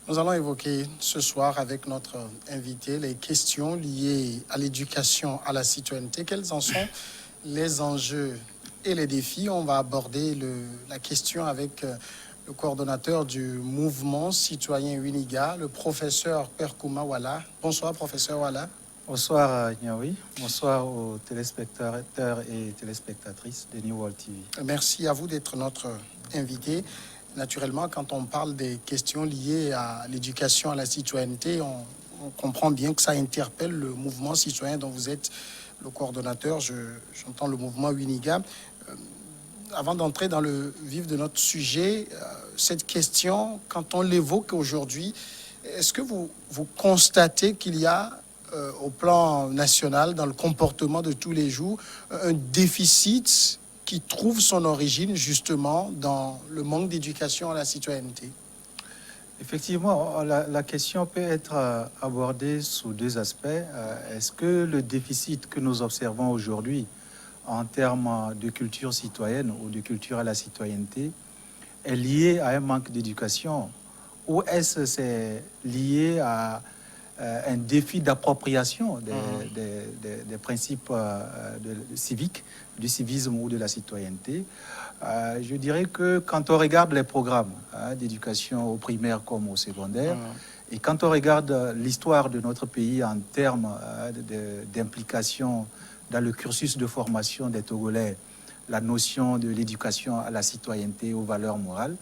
Nous allons évoquer ce soir avec notre invité les questions liées à l'éducation, à la citoyenneté. Quels en sont les enjeux et les défis? On va aborder la question avec le coordonnateur du mouvement citoyen Winiga, le professeur Perkouma Wala. Bonsoir, professeur Wala. Bonsoir, Niaoui. Bonsoir aux téléspectateurs et téléspectatrices de New World TV. Merci à vous d'être notre invité. Naturellement, quand on parle des questions liées à l'éducation, à la citoyenneté, on comprend bien que ça interpelle le mouvement citoyen dont vous êtes le coordonnateur. J'entends le mouvement Winiga. Avant d'entrer dans le vif de notre sujet, cette question, quand on l'évoque aujourd'hui, est-ce que vous constatez qu'il y a au plan national, dans le comportement de tous les jours, un déficit qui trouve son origine justement dans le manque d'éducation à la citoyenneté? Effectivement, la question peut être abordée sous deux aspects. Est-ce que le déficit que nous observons aujourd'hui en termes de culture citoyenne ou de culture à la citoyenneté est lié à un manque d'éducation, ou est-ce c'est lié à un défi d'appropriation des principes civiques, du civisme ou de la citoyenneté? Je dirais que quand on regarde les programmes d'éducation au primaire comme au secondaire, et quand on regarde l'histoire de notre pays en termes d'implication dans le cursus de formation des Togolais, la notion de l'éducation à la citoyenneté, aux valeurs morales,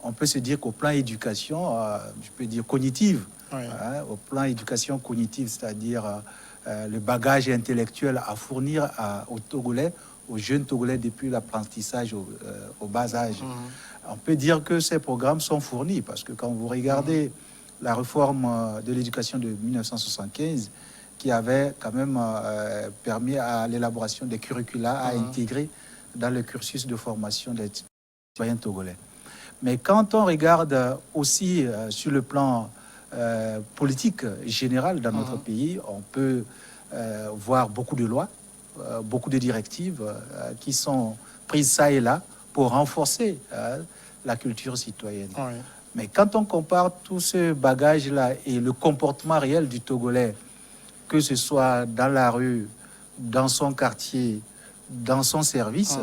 on peut se dire qu'au plan éducation, je peux dire cognitive, au plan éducation cognitive, c'est-à-dire le bagage intellectuel à fournir aux Togolais, aux jeunes Togolais depuis l'apprentissage au bas âge. On peut dire que ces programmes sont fournis parce que quand vous regardez la réforme de l'éducation de 1975, qui avait quand même permis à l'élaboration des curricula à intégrer dans le cursus de formation des citoyens togolais. Mais quand on regarde aussi sur le plan politique général dans notre pays, on peut voir beaucoup de lois, beaucoup de directives qui sont prises ça et là pour renforcer la culture citoyenne. Mais quand on compare tout ce bagage-là et le comportement réel du Togolais, que ce soit dans la rue, dans son quartier, dans son service,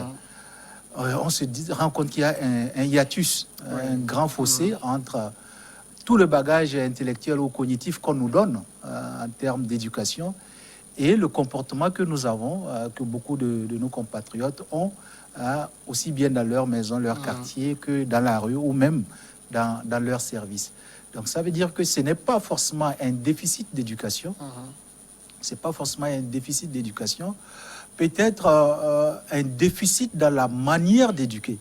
on se rend compte qu'il y a un hiatus, un grand fossé entre tout le bagage intellectuel ou cognitif qu'on nous donne en termes d'éducation et le comportement que nous avons, que beaucoup de nos compatriotes ont, aussi bien dans leur maison, leur quartier, que dans la rue ou même dans leur service. Donc ça veut dire que ce n'est pas forcément un déficit d'éducation, c'est pas forcément un déficit d'éducation, peut-être un déficit dans la manière d'éduquer.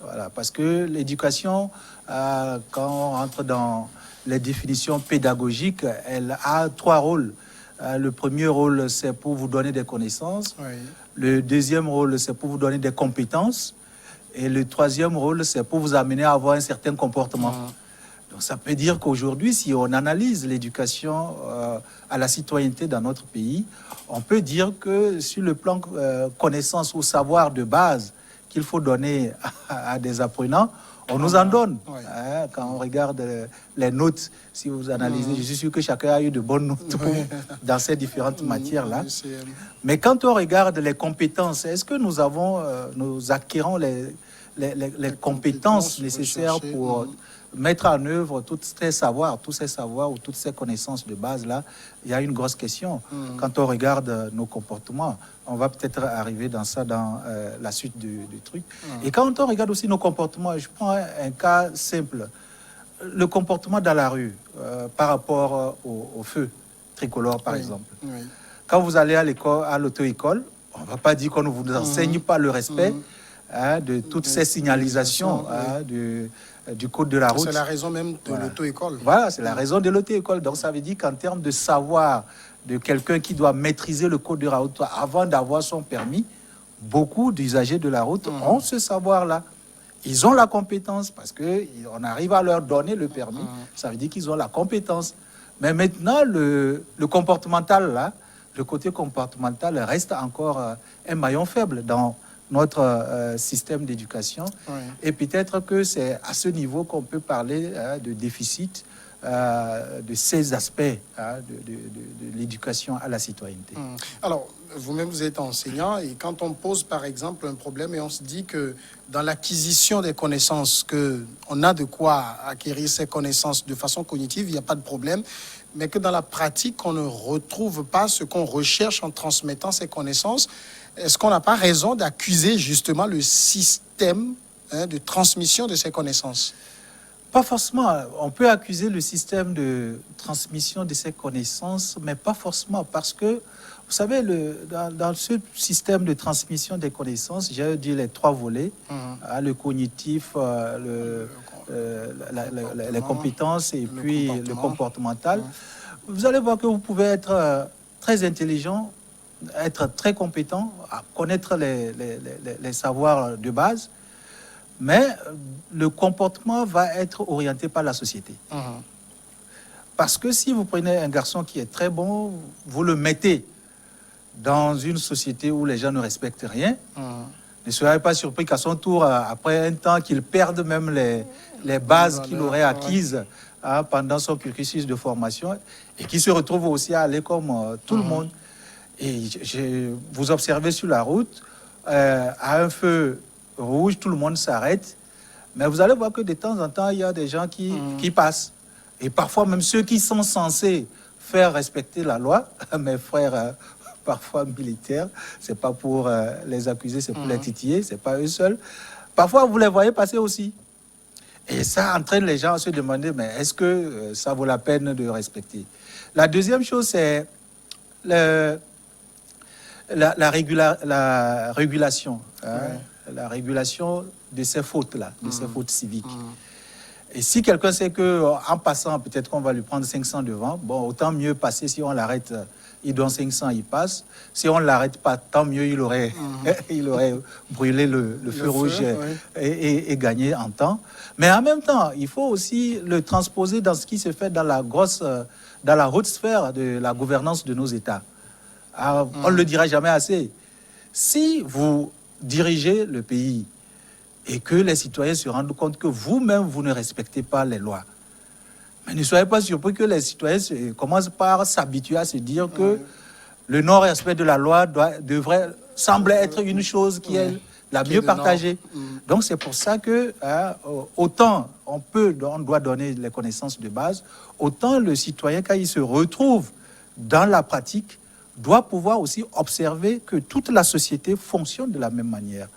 Voilà, parce que l'éducation, quand on entre dans les définitions pédagogiques, elle a trois rôles. Le premier rôle, c'est pour vous donner des connaissances. Le deuxième rôle, c'est pour vous donner des compétences. Et le troisième rôle, c'est pour vous amener à avoir un certain comportement. Donc ça peut dire qu'aujourd'hui, si on analyse l'éducation à la citoyenneté dans notre pays, on peut dire que sur le plan connaissance ou savoir de base qu'il faut donner à des apprenants, on nous en donne. Quand on regarde les notes, si vous analysez, je suis sûr que chacun a eu de bonnes notes dans ces différentes matières-là. Mais quand on regarde les compétences, est-ce que nous avons, nous acquérons les compétences nécessaires pour mettre en œuvre tous ces savoirs ou toutes ces connaissances de base-là? Il y a une grosse question. Quand on regarde nos comportements, on va peut-être arriver dans ça, dans la suite du truc. Et quand on regarde aussi nos comportements, je prends un cas simple. Le comportement dans la rue par rapport au feu tricolore, par exemple. Quand vous allez à l'école, à l'auto-école, on ne va pas dire qu'on ne vous enseigne pas le respect de toutes ces signalisations du code de la route. C'est la raison même de l'auto-école. Voilà, c'est la raison de l'auto-école. Donc ça veut dire qu'en termes de savoir de quelqu'un qui doit maîtriser le code de la route avant d'avoir son permis, beaucoup d'usagers de la route ont ce savoir-là. Ils ont la compétence parce qu'on arrive à leur donner le permis. Ça veut dire qu'ils ont la compétence. Mais maintenant, le comportemental, là, le côté comportemental reste encore un maillon faible dans notre système d'éducation. Oui. Et peut-être que c'est à ce niveau qu'on peut parler de déficit de ces aspects de l'éducation à la citoyenneté. Alors, vous-même, vous êtes enseignant et quand on pose, par exemple, un problème et on se dit que dans l'acquisition des connaissances, on a de quoi acquérir ces connaissances de façon cognitive, il n'y a pas de problème, mais que dans la pratique, on ne retrouve pas ce qu'on recherche en transmettant ces connaissances, est-ce qu'on n'a pas raison d'accuser justement le système de transmission de ces connaissances? Pas forcément. On peut accuser le système de transmission de ces connaissances, mais pas forcément, parce que, vous savez, dans ce système de transmission des connaissances, j'ai dit les trois volets, le cognitif, les compétences et puis le comportemental. Vous allez voir que vous pouvez être très intelligent, être très compétent, à connaître les savoirs de base, mais le comportement va être orienté par la société. Parce que si vous prenez un garçon qui est très bon, vous le mettez dans une société où les gens ne respectent rien, ne soyez pas surpris qu'à son tour, après un temps, qu'il perde même les bases qu'il aurait acquises pendant son cursus de formation et qu'il se retrouve aussi à aller comme tout le monde. Et vous observez sur la route, à un feu rouge, tout le monde s'arrête. Mais vous allez voir que de temps en temps, il y a des gens qui passent. Et parfois, même ceux qui sont censés faire respecter la loi, mes frères, parfois militaires, c'est pas pour les accuser, c'est pour les titiller, c'est pas eux seuls. Parfois, vous les voyez passer aussi. Et ça entraîne les gens à se demander, mais est-ce que ça vaut la peine de respecter? La deuxième chose, c'est la régulation. La régulation de ces fautes-là, de ces fautes civiques. Et si quelqu'un sait qu'en passant, peut-être qu'on va lui prendre 500 devant, bon, autant mieux passer. Si on l'arrête, il donne 500, il passe. Si on ne l'arrête pas, tant mieux, il aurait brûlé le feu rouge et gagné en temps. Mais en même temps, il faut aussi le transposer dans ce qui se fait dans la haute sphère de la gouvernance de nos États. Alors, on ne le dira jamais assez. Si vous dirigez le pays et que les citoyens se rendent compte que vous-même, vous ne respectez pas les lois, mais ne soyez pas surpris que les citoyens commencent par s'habituer à se dire que le non-respect de la loi semble être une chose qui est la mieux partagée. Donc c'est pour ça que autant on doit donner les connaissances de base, autant le citoyen, quand il se retrouve dans la pratique, doit pouvoir aussi observer que toute la société fonctionne de la même manière.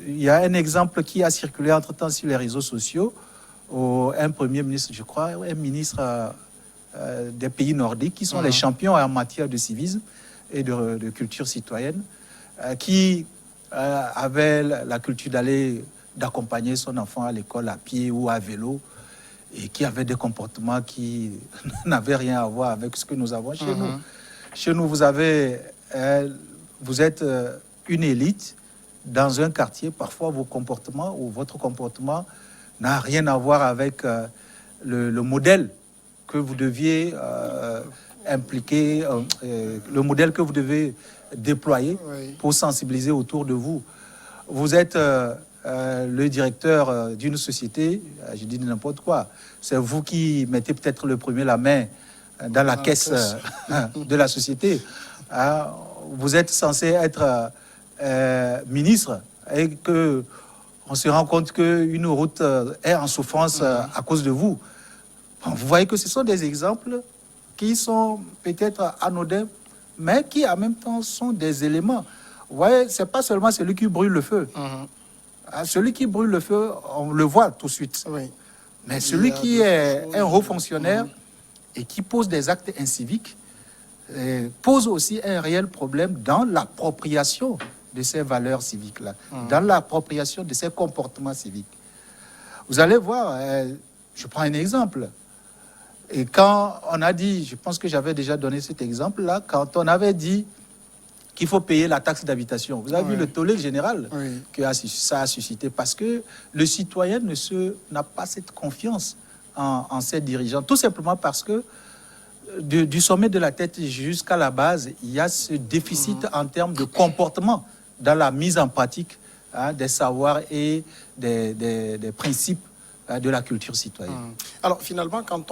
Il y a un exemple qui a circulé entre-temps sur les réseaux sociaux. Un premier ministre, je crois, un ministre des pays nordiques, qui sont les champions en matière de civisme et de culture citoyenne, qui avait la culture d'accompagner son enfant à l'école à pied ou à vélo, et qui avait des comportements qui n'avaient rien à voir avec ce que nous avons chez nous. Chez nous, vous êtes une élite dans un quartier. Parfois, vos comportements ou votre comportement n'a rien à voir avec le modèle que vous deviez impliquer, le modèle que vous devez déployer pour sensibiliser autour de vous. Vous êtes le directeur d'une société, je dis n'importe quoi. C'est vous qui mettez peut-être le premier la main dans la caisse de la société. Vous êtes censé être ministre et que on se rend compte qu'une route est en souffrance à cause de vous. Bon, vous voyez que ce sont des exemples qui sont peut-être anodins, mais qui en même temps sont des éléments. Vous voyez, c'est pas seulement celui qui brûle le feu. Celui qui brûle le feu, on le voit tout de suite. Mais celui qui est un haut fonctionnaire et qui pose des actes inciviques, pose aussi un réel problème dans l'appropriation de ces valeurs civiques-là, dans l'appropriation de ces comportements civiques. Vous allez voir, je prends un exemple. Et quand on a dit, je pense que j'avais déjà donné cet exemple-là, quand on avait dit qu'il faut payer la taxe d'habitation, vous avez vu le tollé général que ça a suscité, parce que le citoyen n'a pas cette confiance en ses dirigeants, tout simplement parce que du sommet de la tête jusqu'à la base, il y a ce déficit en termes de comportement dans la mise en pratique des savoirs et des principes de la culture citoyenne. Alors finalement, quand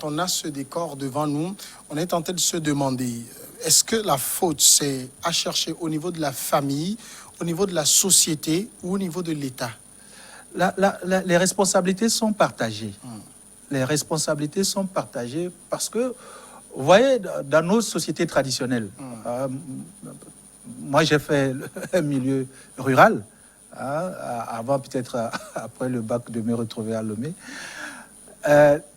on a ce décor devant nous, on est tenté de se demander, est-ce que la faute, c'est à chercher au niveau de la famille, au niveau de la société ou au niveau de l'État? Les responsabilités sont partagées. Les responsabilités sont partagées parce que, vous voyez, dans nos sociétés traditionnelles, moi j'ai fait un milieu rural, avant peut-être après le bac de me retrouver à Lomé.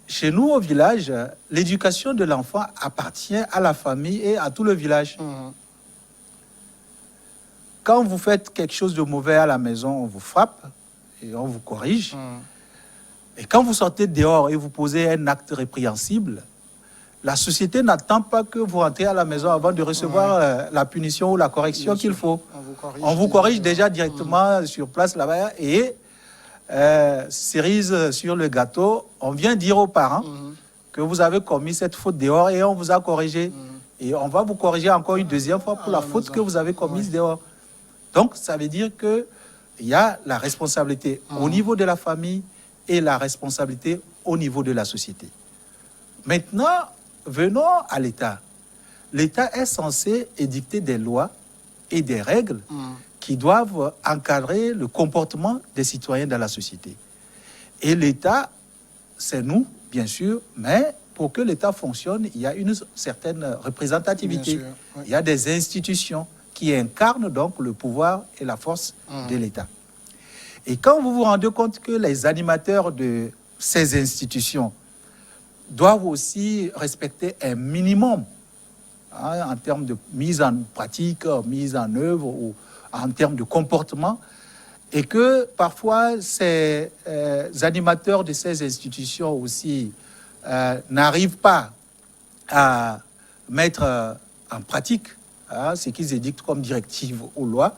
Chez nous au village, l'éducation de l'enfant appartient à la famille et à tout le village. Quand vous faites quelque chose de mauvais à la maison, on vous frappe et on vous corrige. Et quand vous sortez dehors et vous posez un acte répréhensible, la société n'attend pas que vous rentrez à la maison avant de recevoir la punition ou la correction qu'il faut. On vous corrige déjà directement sur place là-bas et cerise sur le gâteau, on vient dire aux parents que vous avez commis cette faute dehors et on vous a corrigé. Et on va vous corriger encore une deuxième fois pour la faute que vous avez commise dehors. Donc, ça veut dire qu'il y a la responsabilité au niveau de la famille et la responsabilité au niveau de la société. Maintenant, venons à l'État. L'État est censé édicter des lois et des règles qui doivent encadrer le comportement des citoyens dans la société. Et l'État, c'est nous, bien sûr, mais pour que l'État fonctionne, il y a une certaine représentativité. Il y a des institutions qui incarnent donc le pouvoir et la force de l'État. Et quand vous vous rendez compte que les animateurs de ces institutions doivent aussi respecter un minimum en termes de mise en pratique, mise en œuvre ou en termes de comportement, et que parfois ces animateurs de ces institutions aussi n'arrivent pas à mettre en pratique ce qu'ils édictent comme directive aux lois,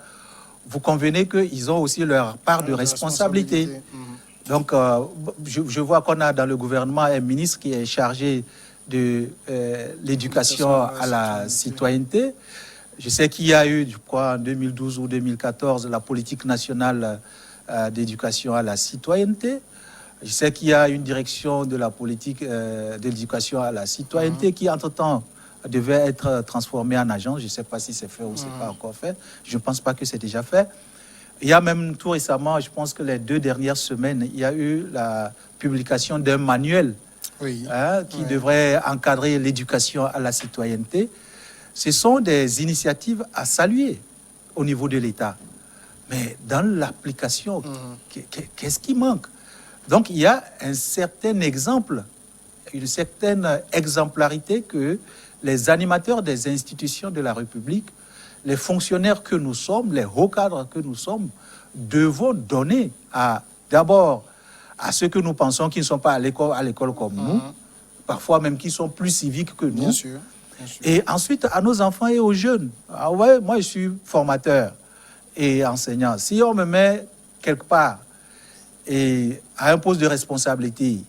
vous convenez qu'ils ont aussi leur part de responsabilité. Donc, je vois qu'on a dans le gouvernement un ministre qui est chargé de l'éducation à la citoyenneté. Je sais qu'il y a eu, je crois, en 2012 ou 2014, la politique nationale d'éducation à la citoyenneté. Je sais qu'il y a une direction de la politique de l'éducation à la citoyenneté qui, entre-temps, devait être transformée en agence. Je ne sais pas si c'est fait ou c'est pas encore fait. Je ne pense pas que c'est déjà fait. Il y a même tout récemment, je pense que les 2 dernières semaines, il y a eu la publication d'un manuel qui devrait encadrer l'éducation à la citoyenneté. Ce sont des initiatives à saluer au niveau de l'État. Mais dans l'application, qu'est-ce qui manque? Donc, il y a un certain exemple, une certaine exemplarité que les animateurs des institutions de la République, les fonctionnaires que nous sommes, les hauts cadres que nous sommes, devons donner d'abord à ceux que nous pensons qui ne sont pas à l'école comme nous, parfois même qui sont plus civiques que nous. Bien sûr. Et ensuite, à nos enfants et aux jeunes. Ouais, moi, je suis formateur et enseignant. Si on me met quelque part et à un poste de responsabilité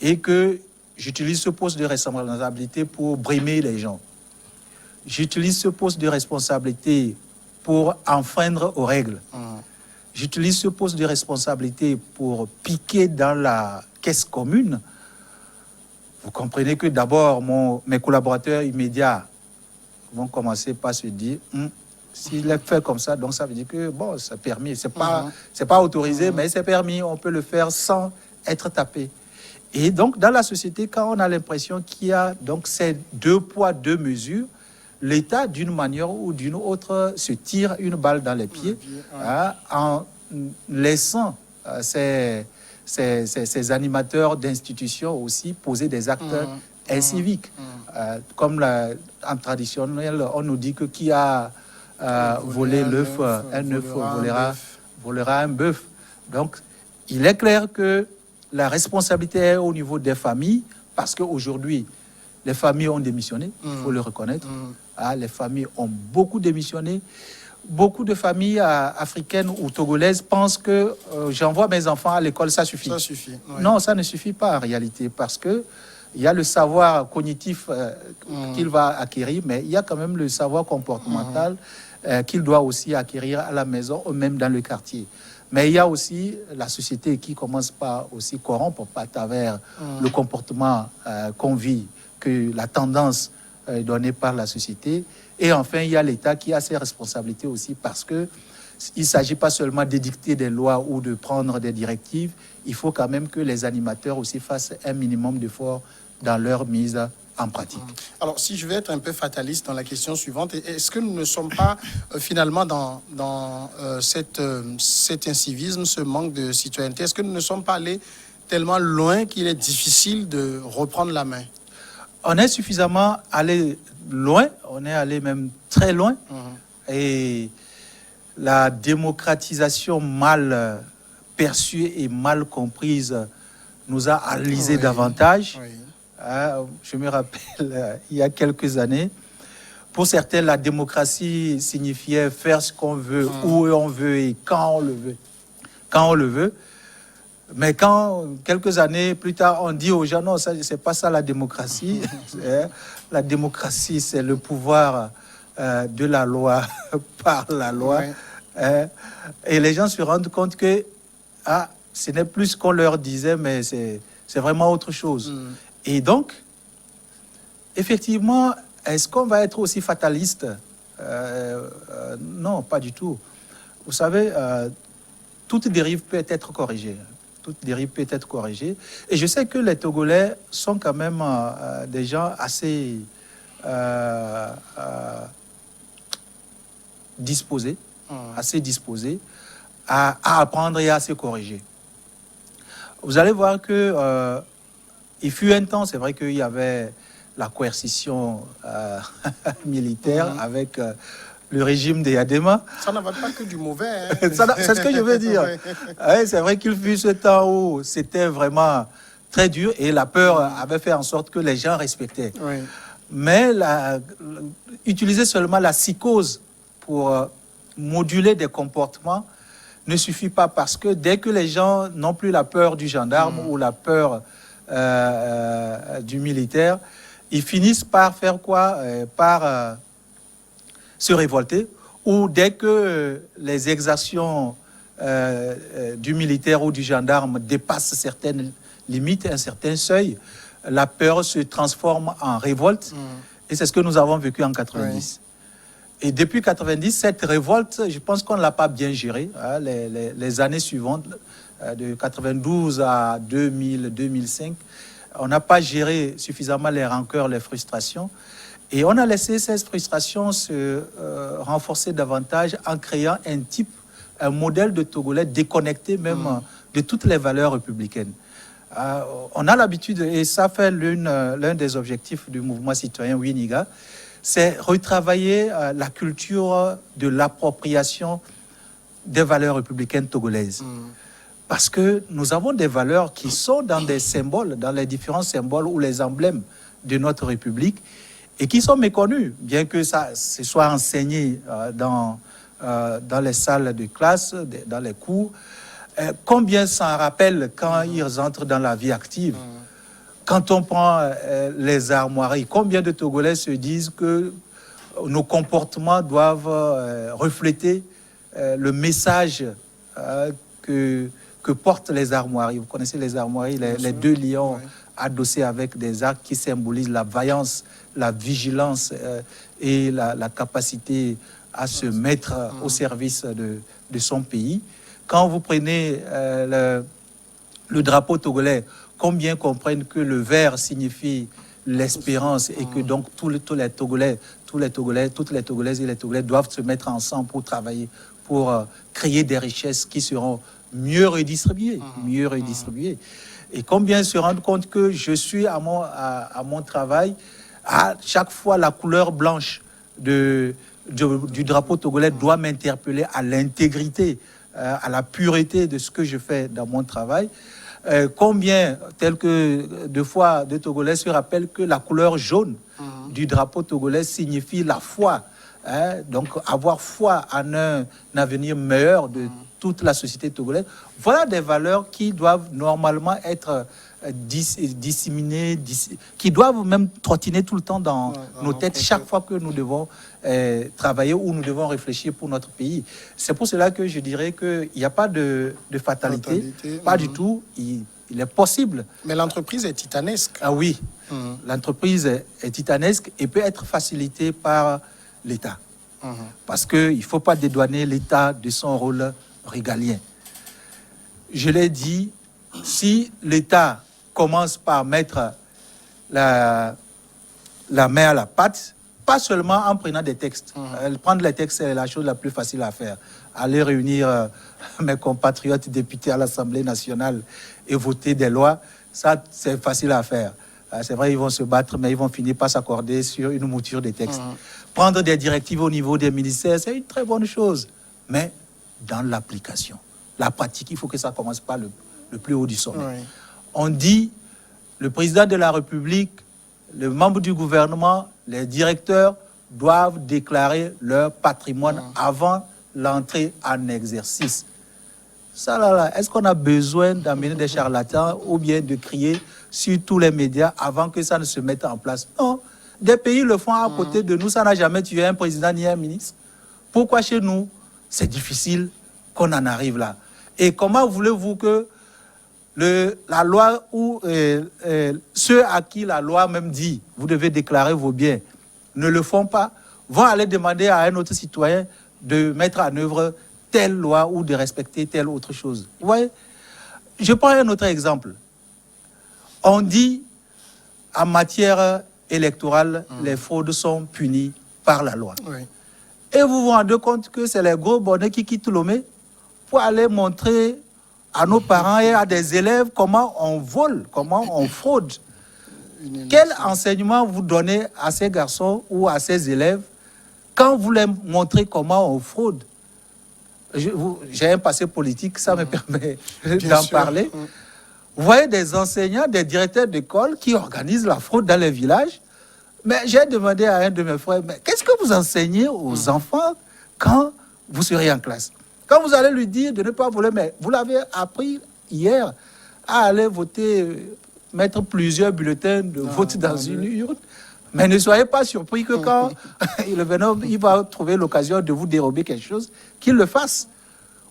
et que j'utilise ce poste de responsabilité pour brimer les gens, j'utilise ce poste de responsabilité pour enfreindre aux règles, j'utilise ce poste de responsabilité pour piquer dans la caisse commune, vous comprenez que d'abord, mes collaborateurs immédiats vont commencer par se dire s'il est fait comme ça, donc ça veut dire que bon, c'est permis. C'est pas autorisé, mais c'est permis. On peut le faire sans être tapé. Et donc, dans la société, quand on a l'impression qu'il y a donc ces 2 poids, 2 mesures, l'État, d'une manière ou d'une autre, se tire une balle dans les pieds en laissant ces animateurs d'institutions aussi poser des actes inciviques. Comme en traditionnel, on nous dit que qui a volé l'œuf, un œuf volera un bœuf. Donc, il est clair que la responsabilité est au niveau des familles, parce qu'aujourd'hui, les familles ont démissionné, il faut le reconnaître. Les familles ont beaucoup démissionné. Beaucoup de familles africaines ou togolaises pensent que j'envoie mes enfants à l'école, ça suffit. Ça suffit. Non, ça ne suffit pas en réalité, parce que il y a le savoir cognitif qu'il va acquérir, mais il y a quand même le savoir comportemental, qu'il doit aussi acquérir à la maison ou même dans le quartier. Mais il y a aussi la société qui commence par aussi corrompre à travers le comportement qu'on vit, que la tendance donnée par la société. Et enfin, il y a l'État qui a ses responsabilités aussi parce que il ne s'agit pas seulement d'édicter des lois ou de prendre des directives. Il faut quand même que les animateurs aussi fassent un minimum d'efforts dans leur mise en pratique. Alors, si je vais être un peu fataliste dans la question suivante, est-ce que nous ne sommes pas finalement dans cet incivisme, ce manque de citoyenneté, est-ce que nous ne sommes pas allés tellement loin qu'il est difficile de reprendre la main? On est suffisamment allé loin, on est allé même très loin. Et la démocratisation mal perçue et mal comprise nous a alisé davantage. Je me rappelle, il y a quelques années, pour certains, la démocratie signifiait faire ce qu'on veut, où on veut et quand on le veut. Quand on le veut. Mais quand, quelques années plus tard, on dit aux gens, non, c'est pas ça la démocratie. La démocratie, c'est le pouvoir de la loi par la loi. Et les gens se rendent compte que ce n'est plus ce qu'on leur disait, mais c'est vraiment autre chose. Et donc, effectivement, est-ce qu'on va être aussi fataliste? Non, pas du tout. Vous savez, toute dérive peut être corrigée. Toute dérive peut être corrigée. Et je sais que les Togolais sont quand même des gens assez disposés, à apprendre et à se corriger. Vous allez voir que il fut un temps, c'est vrai qu'il y avait la coercition militaire avec le régime des Yadema. Ça n'avait pas que du mauvais. Hein. C'est ce que je veux dire. C'est vrai qu'il fut ce temps où c'était vraiment très dur et la peur avait fait en sorte que les gens respectaient. Mais utiliser seulement la psychose pour moduler des comportements ne suffit pas parce que dès que les gens n'ont plus la peur du gendarme ou la peur du militaire, ils finissent par faire quoi? Par se révolter, ou dès que les exactions du militaire ou du gendarme dépassent certaines limites, un certain seuil, la peur se transforme en révolte. Et c'est ce que nous avons vécu en 90. Et depuis 90, cette révolte, je pense qu'on ne l'a pas bien gérée. Hein, les années suivantes, de 92 à 2000, 2005, on n'a pas géré suffisamment les rancœurs, les frustrations. Et on a laissé ces frustrations se renforcer davantage en créant un modèle de Togolais déconnecté même de toutes les valeurs républicaines. On a l'habitude, et ça fait l'un des objectifs du mouvement citoyen Winiga, c'est retravailler la culture de l'appropriation des valeurs républicaines togolaises. Parce que nous avons des valeurs qui sont dans des symboles, dans les différents symboles ou les emblèmes de notre République, et qui sont méconnus, bien que ça se soit enseigné dans les salles de classe, dans les cours. Combien s'en rappellent quand ils entrent dans la vie active? Quand on prend les armoiries, combien de Togolais se disent que nos comportements doivent refléter le message que portent les armoiries? Vous connaissez les armoiries, les deux lions adossés avec des arcs qui symbolisent la vaillance, la vigilance et la capacité à se mettre au service de son pays. Quand vous prenez le drapeau togolais, combien comprennent que le vert signifie l'espérance et que donc tous les Togolais, toutes les Togolaises et les Togolais doivent se mettre ensemble pour travailler, pour créer des richesses qui seront mieux redistribuées, Et combien se rendent compte que je suis à mon travail, à chaque fois la couleur blanche du drapeau togolais doit m'interpeller à l'intégrité, à la pureté de ce que je fais dans mon travail. Combien, tel que de fois, de Togolais se rappellent que la couleur jaune du drapeau togolais signifie la foi. Donc, avoir foi en un avenir meilleur de toute la société togolaise. Voilà des valeurs qui doivent normalement être disséminés, qui doivent même trottiner tout le temps dans nos têtes chaque fois que nous devons travailler ou nous devons réfléchir pour notre pays. C'est pour cela que je dirais qu'il n'y a pas de fatalité, pas du tout. Il est possible. Mais l'entreprise est titanesque. Ah oui, l'entreprise est titanesque et peut être facilitée par l'État. Parce qu'il ne faut pas dédouaner l'État de son rôle régalien. Je l'ai dit, si l'État commence par mettre la main à la pâte, pas seulement en prenant des textes. Prendre les textes, c'est la chose la plus facile à faire. Aller réunir mes compatriotes députés à l'Assemblée nationale et voter des lois, ça, c'est facile à faire. C'est vrai, ils vont se battre, mais ils vont finir par s'accorder sur une mouture des textes. Prendre des directives au niveau des ministères, c'est une très bonne chose. Mais dans l'application, la pratique, il faut que ça commence par le plus haut du sommet. On dit, le président de la République, les membres du gouvernement, les directeurs doivent déclarer leur patrimoine avant l'entrée en exercice. Ça là, est-ce qu'on a besoin d'amener des charlatans ou bien de crier sur tous les médias avant que ça ne se mette en place? Non, des pays le font à côté de nous, ça n'a jamais tué un président ni un ministre. Pourquoi chez nous, c'est difficile qu'on en arrive là? Et comment voulez-vous que la loi ou ceux à qui la loi même dit vous devez déclarer vos biens ne le font pas, vont aller demander à un autre citoyen de mettre en œuvre telle loi ou de respecter telle autre chose? Vous voyez, je prends un autre exemple. On dit en matière électorale, les fraudes sont punies par la loi. Et vous vous rendez compte que c'est les gros bonnets qui quittent Lomé pour aller montrer à nos parents et à des élèves comment on vole, comment on fraude. Quel enseignement vous donnez à ces garçons ou à ces élèves quand vous leur montrez comment on fraude? J'ai un passé politique, ça me permet d'en parler. Vous voyez des enseignants, des directeurs d'école qui organisent la fraude dans les villages. Mais j'ai demandé à un de mes frères, mais qu'est-ce que vous enseignez aux enfants quand vous serez en classe? Quand vous allez lui dire de ne pas voler, mais vous l'avez appris hier à aller voter, mettre plusieurs bulletins de vote dans une urne. Mais ne soyez pas surpris que quand le bonhomme il va trouver l'occasion de vous dérober quelque chose, qu'il le fasse.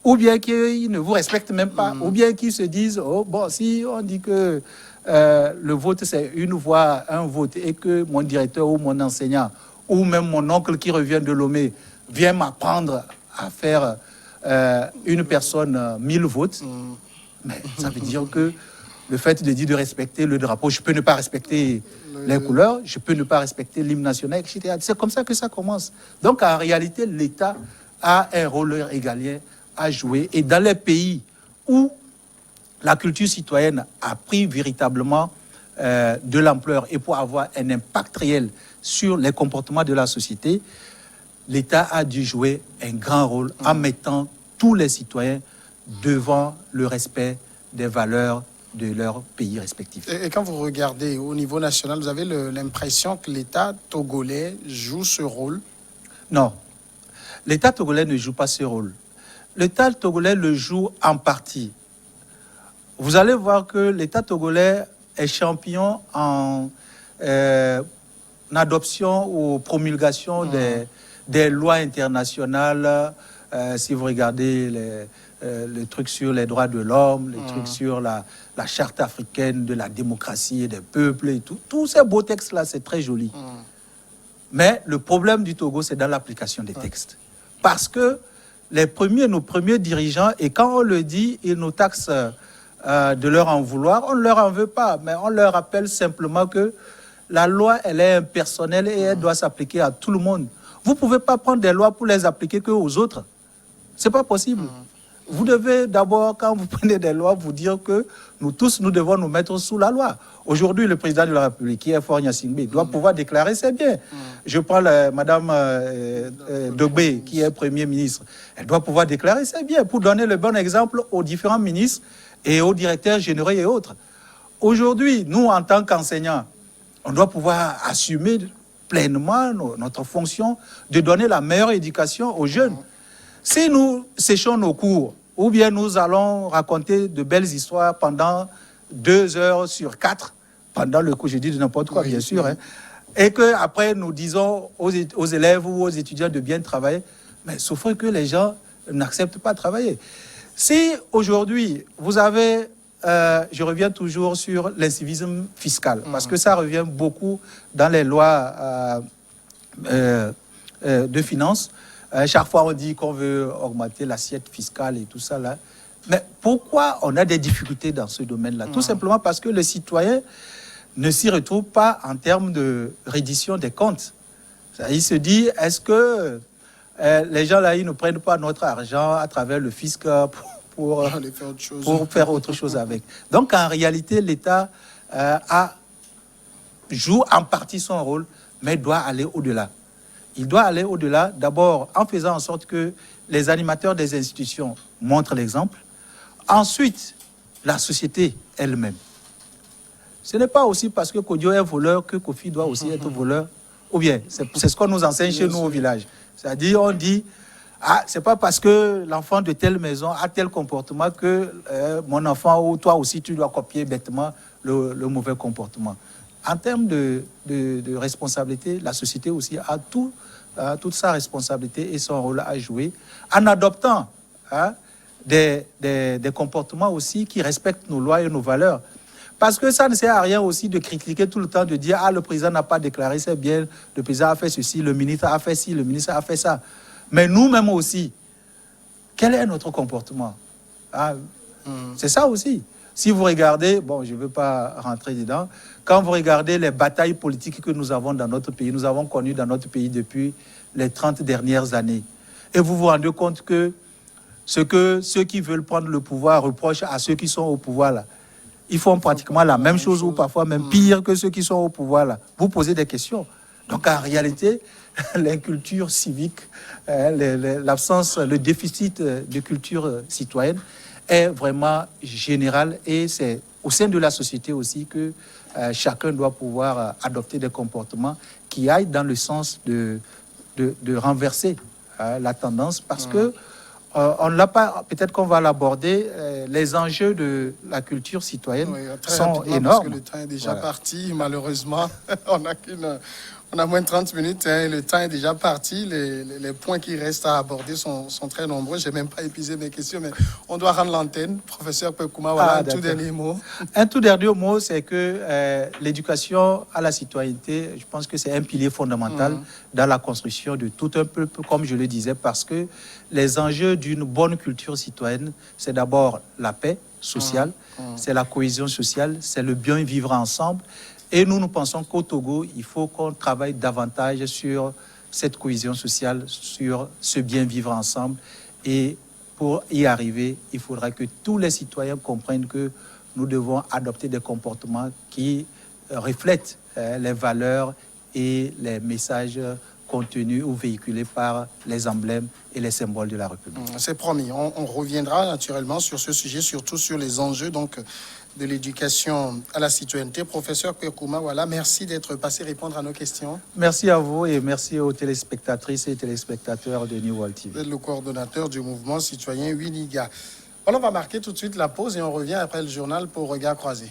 Ou bien qu'il ne vous respecte même pas. Ou bien qu'il se dise, oh bon, si on dit que le vote c'est une voix, un vote, et que mon directeur ou mon enseignant, ou même mon oncle qui revient de Lomé, vient m'apprendre à faire une personne 1000 votes, mais ça veut dire que le fait de dire de respecter le drapeau, je peux ne pas respecter les couleurs, je peux ne pas respecter l'hymne national, etc. C'est comme ça que ça commence. Donc en réalité, l'État a un rôle régalien à jouer. Et dans les pays où la culture citoyenne a pris véritablement de l'ampleur et pour avoir un impact réel sur les comportements de la société, l'État a dû jouer un grand rôle en mettant tous les citoyens devant le respect des valeurs de leur pays respectifs. Et quand vous regardez au niveau national, vous avez l'impression que l'État togolais joue ce rôle? Non, l'État togolais ne joue pas ce rôle. L'État togolais le joue en partie. Vous allez voir que l'État togolais est champion en adoption ou promulgation des lois internationales. Si vous regardez les trucs sur les droits de l'homme, les trucs sur la charte africaine de la démocratie et des peuples et tout, tous ces beaux textes-là, c'est très joli. Mais le problème du Togo, c'est dans l'application des textes. Parce que nos premiers dirigeants, et quand on le dit, ils nous taxent de leur en vouloir, on ne leur en veut pas, mais on leur rappelle simplement que la loi, elle est impersonnelle et elle doit s'appliquer à tout le monde. Vous ne pouvez pas prendre des lois pour les appliquer qu'aux autres. Ce n'est pas possible. Vous devez d'abord, quand vous prenez des lois, vous dire que nous tous, nous devons nous mettre sous la loi. Aujourd'hui, le président de la République, qui est Faure Gnassingbé, doit pouvoir déclarer ses biens. Je prends Madame Dogbe, qui est Premier ministre. Elle doit pouvoir déclarer ses biens pour donner le bon exemple aux différents ministres et aux directeurs généraux et autres. Aujourd'hui, nous, en tant qu'enseignants, on doit pouvoir assumer pleinement notre fonction de donner la meilleure éducation aux jeunes. Si nous séchons nos cours, ou bien nous allons raconter de belles histoires pendant 2 heures sur 4 pendant le cours, je dis n'importe quoi, bien sûr, hein, et qu'après nous disons aux élèves ou aux étudiants de bien travailler, mais sauf que les gens n'acceptent pas de travailler. Si aujourd'hui vous avez, je reviens toujours sur l'incivisme fiscal, parce que ça revient beaucoup dans les lois de finances. Chaque fois on dit qu'on veut augmenter l'assiette fiscale et tout ça là. Mais pourquoi on a des difficultés dans ce domaine-là? Tout simplement parce que le citoyen ne s'y retrouve pas en termes de reddition des comptes. Il se dit, est-ce que les gens là, ils ne prennent pas notre argent à travers le fisc pour faire autre chose avec? Donc en réalité, l'État joue en partie son rôle, mais doit aller au-delà. Il doit aller au-delà, d'abord en faisant en sorte que les animateurs des institutions montrent l'exemple. Ensuite, la société elle-même. Ce n'est pas aussi parce que Kodio est voleur que Kofi doit aussi être voleur. Ou bien, c'est ce qu'on nous enseigne chez nous au village. C'est-à-dire, on dit, ah, c'est pas parce que l'enfant de telle maison a tel comportement que mon enfant ou toi aussi, tu dois copier bêtement le mauvais comportement. En termes de responsabilité, la société aussi a toute sa responsabilité et son rôle à jouer en adoptant des comportements aussi qui respectent nos lois et nos valeurs. Parce que ça ne sert à rien aussi de critiquer tout le temps, de dire « Ah, le président n'a pas déclaré, c'est bien, le président a fait ceci, le ministre a fait ci, le ministre a fait ça. » Mais nous-mêmes aussi, quel est notre comportement? C'est ça aussi. Si vous regardez, bon, je ne veux pas rentrer dedans, quand vous regardez les batailles politiques que nous avons dans notre pays, nous avons connu dans notre pays depuis les 30 dernières années, et vous vous rendez compte que ce que ceux qui veulent prendre le pouvoir reprochent à ceux qui sont au pouvoir là, ils font pratiquement la même chose ou parfois même pire que ceux qui sont au pouvoir là. Vous posez des questions. Donc en réalité, l'inculture civique, l'absence, le déficit de culture citoyenne est vraiment général et c'est au sein de la société aussi que chacun doit pouvoir adopter des comportements qui aillent dans le sens de renverser la tendance parce que on ne l'a pas, peut-être qu'on va l'aborder, les enjeux de la culture citoyenne sont énormes. Parce que le temps est déjà parti, malheureusement. On a moins de 30 minutes, hein, le temps est déjà parti. Les points qui restent à aborder sont très nombreux. Je n'ai même pas épuisé mes questions, mais on doit rendre l'antenne. Professeur Pekouma, voilà un tout dernier mot. Un tout dernier mot, c'est que l'éducation à la citoyenneté, je pense que c'est un pilier fondamental dans la construction de tout un peuple, comme je le disais, parce que les enjeux d'une bonne culture citoyenne, c'est d'abord la paix sociale, c'est la cohésion sociale, c'est le bien vivre ensemble. Et nous pensons qu'au Togo, il faut qu'on travaille davantage sur cette cohésion sociale, sur ce bien vivre ensemble. Et pour y arriver, il faudra que tous les citoyens comprennent que nous devons adopter des comportements qui reflètent les valeurs et les messages contenus ou véhiculés par les emblèmes et les symboles de la République. C'est promis. On reviendra naturellement sur ce sujet, surtout sur les enjeux de l'éducation à la citoyenneté. Professeur Pekouma, voilà, merci d'être passé répondre à nos questions. Merci à vous et merci aux téléspectatrices et téléspectateurs de New World TV. Vous êtes le coordonnateur du mouvement citoyen Winiga. Voilà, on va marquer tout de suite la pause et on revient après le journal pour Regard croisé.